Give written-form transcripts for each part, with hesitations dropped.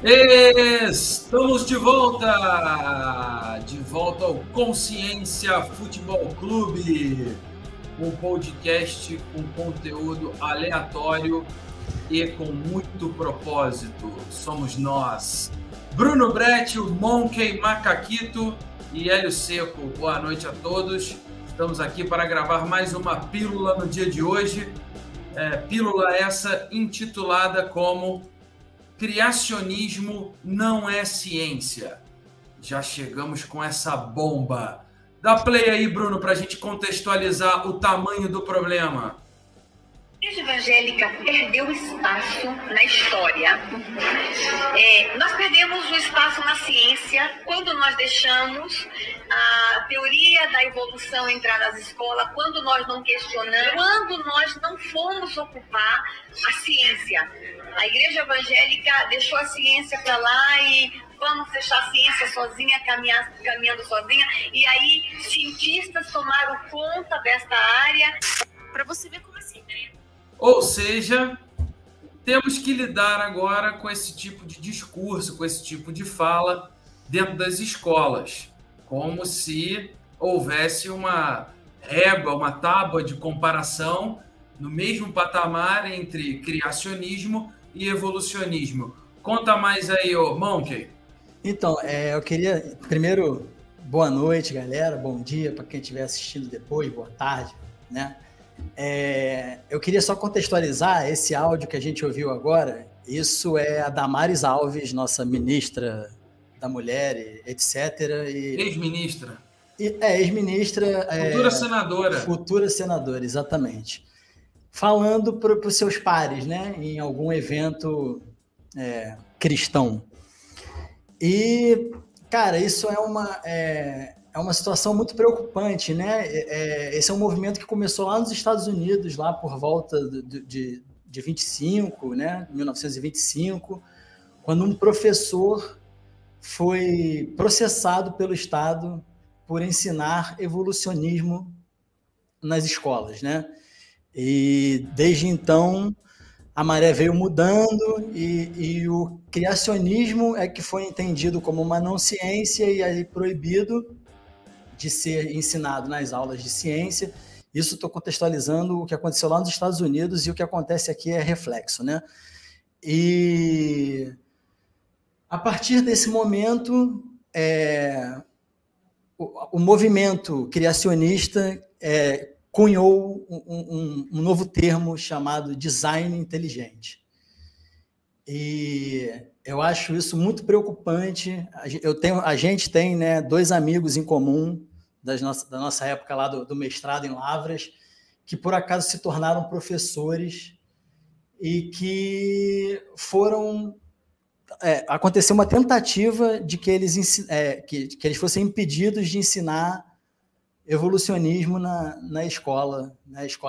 Estamos de volta ao Consciência Futebol Clube, um podcast com conteúdo aleatório e com muito propósito. Somos nós, Bruno Bretti, o Monkey Macaquito e Hélio Seco. Boa noite a todos. Estamos aqui para gravar mais uma pílula no dia de hoje. Pílula essa intitulada como Criacionismo não é ciência. Já chegamos com essa bomba. Dá play aí, Bruno, para a gente contextualizar o tamanho do problema. A Igreja Evangélica perdeu espaço na história. Nós perdemos o espaço na ciência quando nós deixamos a teoria da evolução entrar nas escolas, quando nós não questionamos, quando nós não fomos ocupar a ciência. A Igreja Evangélica deixou a ciência para lá e vamos deixar a ciência sozinha, caminhando sozinha. E aí, cientistas tomaram conta desta área. Para você ver como assim, né? Ou seja, temos que lidar agora com esse tipo de discurso, com esse tipo de fala dentro das escolas, como se houvesse uma régua, uma tábua de comparação no mesmo patamar entre criacionismo e evolucionismo. Conta mais aí, ô Monkey. Então, eu queria, primeiro, boa noite, galera, bom dia para quem estiver assistindo depois, boa tarde, né? Eu queria só contextualizar esse áudio que a gente ouviu agora. Isso é a Damares Alves, nossa ministra da Mulher, etc. Ex-ministra. Ex-ministra. Futura senadora. Futura senadora, exatamente. Falando para os seus pares, né, em algum evento cristão. E, cara, isso é uma situação muito preocupante, né? Esse é um movimento que começou lá nos Estados Unidos, lá por volta de 25, né? 1925, quando um professor foi processado pelo Estado por ensinar evolucionismo nas escolas, né? E desde então a maré veio mudando e o criacionismo é que foi entendido como uma não ciência e aí proibido de ser ensinado nas aulas de ciência. Isso estou contextualizando o que aconteceu lá nos Estados Unidos e o que acontece aqui é reflexo, né? E a partir desse momento, o movimento criacionista cunhou um novo termo chamado design inteligente. E eu acho isso muito preocupante. A gente tem, né, dois amigos em comum da nossa época lá do mestrado em Lavras, que por acaso se tornaram professores e que aconteceu uma tentativa de que eles fossem impedidos de ensinar evolucionismo na escola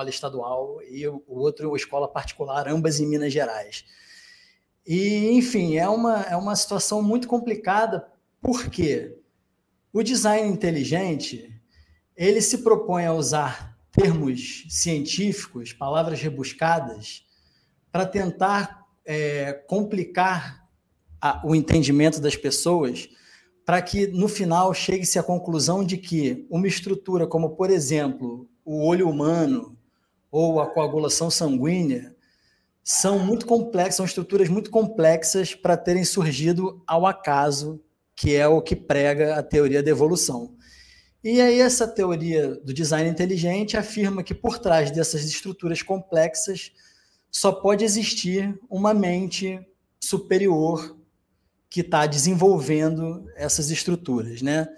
estadual e o outro escola particular, ambas em Minas Gerais. E, enfim, é uma situação muito complicada, porque o design inteligente ele se propõe a usar termos científicos, palavras rebuscadas, para tentar complicar o entendimento das pessoas, para que, no final, chegue-se à conclusão de que uma estrutura como, por exemplo, o olho humano ou a coagulação sanguínea são muito complexas, são estruturas muito complexas para terem surgido ao acaso, que é o que prega a teoria da evolução. E aí essa teoria do design inteligente afirma que por trás dessas estruturas complexas só pode existir uma mente superior que está desenvolvendo essas estruturas, né?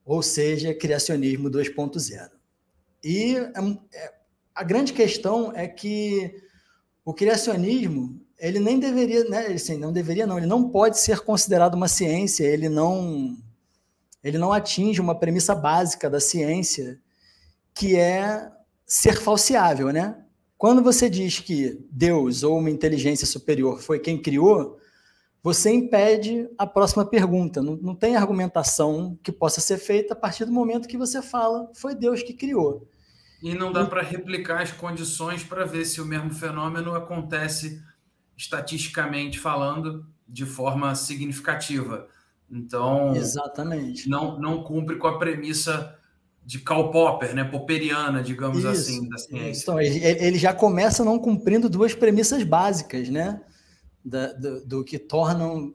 Ou seja, criacionismo 2.0. E a grande questão é que o criacionismo, ele nem deveria, né? Assim, ele não pode ser considerado uma ciência, ele não atinge uma premissa básica da ciência, que é ser falseável, né? Quando você diz que Deus ou uma inteligência superior foi quem criou, você impede a próxima pergunta. Não tem argumentação que possa ser feita a partir do momento que você fala foi Deus que criou. E não dá para replicar as condições para ver se o mesmo fenômeno acontece estatisticamente falando de forma significativa. Então, exatamente. Não cumpre com a premissa de Karl Popper, né, popperiana, digamos assim, da ciência. Então, ele já começa não cumprindo duas premissas básicas, né, do que tornam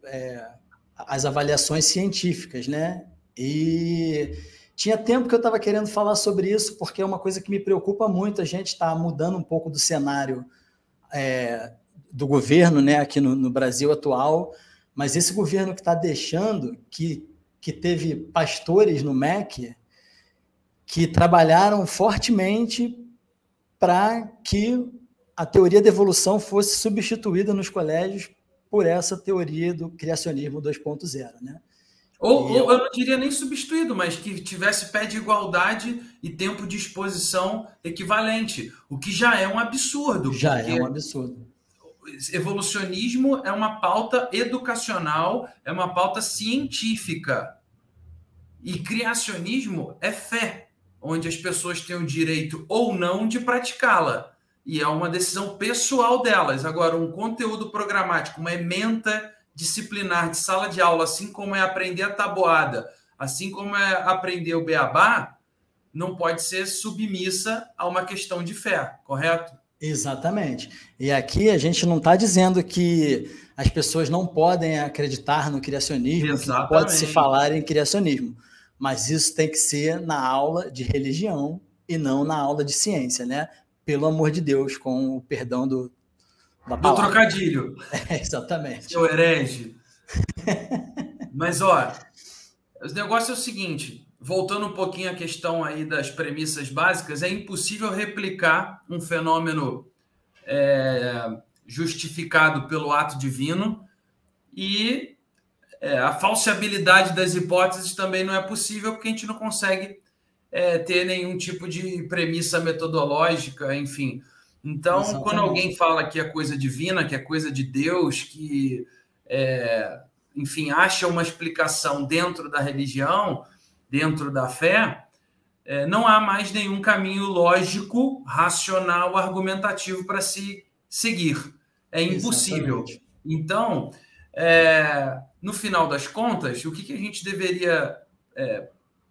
as avaliações científicas, né? E tinha tempo que eu estava querendo falar sobre isso, porque é uma coisa que me preocupa muito. A gente está mudando um pouco do cenário do governo, né, aqui no Brasil atual, mas esse governo que está deixando, que teve pastores no MEC que trabalharam fortemente para que a teoria da evolução fosse substituída nos colégios por essa teoria do criacionismo 2.0, né? Ou eu não diria nem substituído, mas que tivesse pé de igualdade e tempo de exposição equivalente, o que já é um absurdo. Já é um absurdo. Evolucionismo é uma pauta educacional, é uma pauta científica. E criacionismo é fé, onde as pessoas têm o direito ou não de praticá-la. E é uma decisão pessoal delas. Agora, um conteúdo programático, uma ementa disciplinar de sala de aula, assim como é aprender a tabuada, assim como é aprender o beabá, não pode ser submissa a uma questão de fé, correto? Exatamente. E aqui a gente não está dizendo que as pessoas não podem acreditar no criacionismo, exatamente, que não pode se falar em criacionismo, mas isso tem que ser na aula de religião e não na aula de ciência, né? Pelo amor de Deus, com o perdão da palavra. Do trocadilho. Exatamente. Seu herege. Mas, ó, o negócio é o seguinte, voltando um pouquinho à questão aí das premissas básicas, é impossível replicar um fenômeno justificado pelo ato divino e a falseabilidade das hipóteses também não é possível porque a gente não consegue ter nenhum tipo de premissa metodológica, enfim. Então, exatamente, quando alguém fala que é coisa divina, que é coisa de Deus, que, enfim, acha uma explicação dentro da religião, dentro da fé, não há mais nenhum caminho lógico, racional, argumentativo para se seguir. É impossível. Exatamente. Então, no final das contas, o que a gente deveria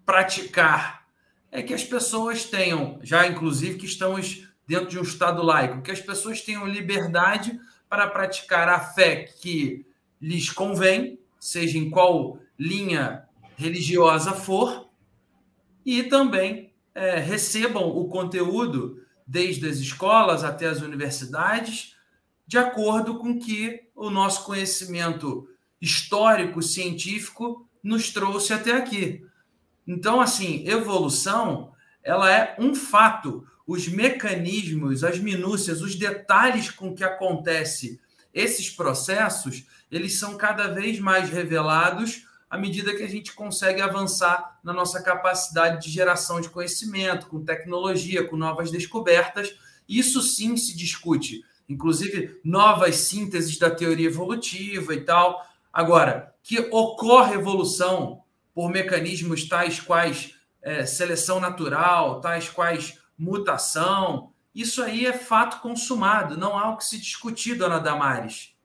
praticar é que as pessoas tenham, já inclusive que estamos dentro de um Estado laico, que as pessoas tenham liberdade para praticar a fé que lhes convém, seja em qual linha religiosa for, e também recebam o conteúdo, desde as escolas até as universidades, de acordo com que o nosso conhecimento histórico, científico, nos trouxe até aqui. Então, assim, evolução, ela é um fato. Os mecanismos, as minúcias, os detalhes com que acontece esses processos, eles são cada vez mais revelados à medida que a gente consegue avançar na nossa capacidade de geração de conhecimento, com tecnologia, com novas descobertas. Isso sim se discute, inclusive novas sínteses da teoria evolutiva e tal. Agora, que ocorre evolução por mecanismos tais quais seleção natural, tais quais mutação, isso aí é fato consumado, não há o que se discutir, dona Damares.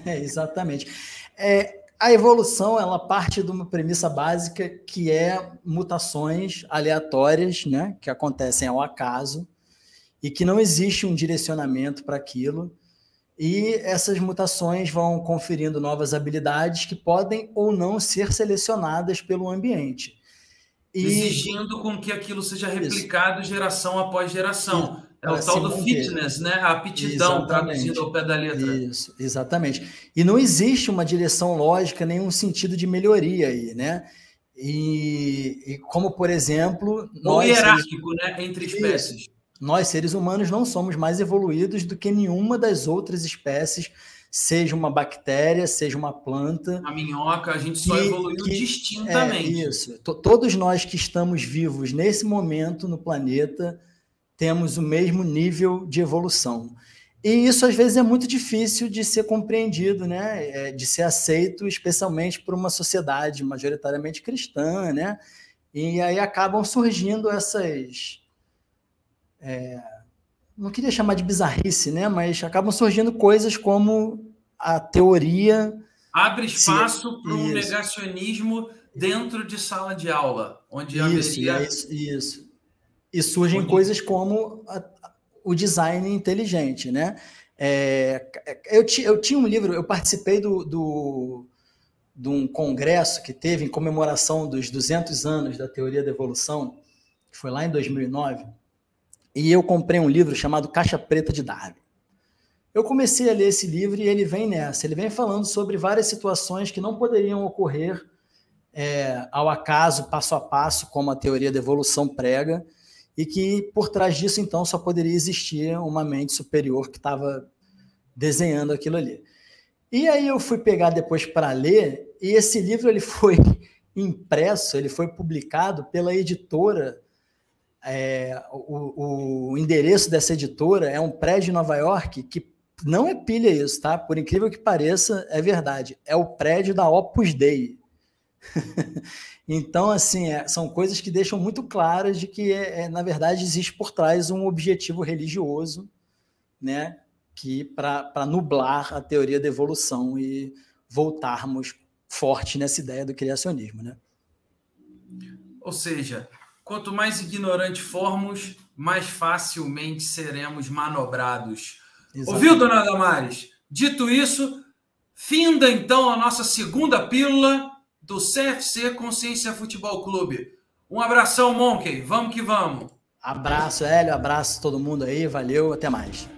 Exatamente. A evolução, ela parte de uma premissa básica que é mutações aleatórias, né, que acontecem ao acaso e que não existe um direcionamento para aquilo, e essas mutações vão conferindo novas habilidades que podem ou não ser selecionadas pelo ambiente. Exigindo com que aquilo seja replicado geração após geração. É o tal do fitness, né? A aptidão, traduzindo ao pé da letra. Isso, exatamente. E não existe uma direção lógica, nenhum sentido de melhoria aí, né? E como, por exemplo... Ou hierárquico, né? Entre espécies. Nós, seres humanos, não somos mais evoluídos do que nenhuma das outras espécies, seja uma bactéria, seja uma planta. A minhoca, a gente só evoluiu distintamente. Isso. Todos nós que estamos vivos nesse momento no planeta temos o mesmo nível de evolução. E isso, às vezes, é muito difícil de ser compreendido, né? De ser aceito, especialmente por uma sociedade majoritariamente cristã, né? E aí acabam surgindo essas... não queria chamar de bizarrice, né? Mas acabam surgindo coisas como a teoria... Abre espaço para um negacionismo dentro de sala de aula, onde haveria... Isso. E surgem coisas como o design inteligente, né? Eu tinha um livro, eu participei de um congresso que teve em comemoração dos 200 anos da teoria da evolução, que foi lá em 2009, e eu comprei um livro chamado Caixa Preta de Darwin. Eu comecei a ler esse livro e ele vem falando sobre várias situações que não poderiam ocorrer ao acaso, passo a passo, como a teoria da evolução prega, e que por trás disso, então, só poderia existir uma mente superior que estava desenhando aquilo ali. E aí eu fui pegar depois para ler, e esse livro ele foi impresso, ele foi publicado pela editora. O endereço dessa editora é um prédio em Nova York, que não é pilha isso, tá? Por incrível que pareça, é verdade. É o prédio da Opus Dei. Então, assim, são coisas que deixam muito claras de que, na verdade, existe por trás um objetivo religioso, né? Que para nublar a teoria da evolução e voltarmos forte nessa ideia do criacionismo, né? Ou seja, quanto mais ignorante formos, mais facilmente seremos manobrados. Exatamente. Ouviu, dona Damares? Dito isso, finda então a nossa segunda pílula do CFC Consciência Futebol Clube. Um abração, Monkey. Vamos que vamos. Abraço, Hélio. Abraço todo mundo aí. Valeu. Até mais.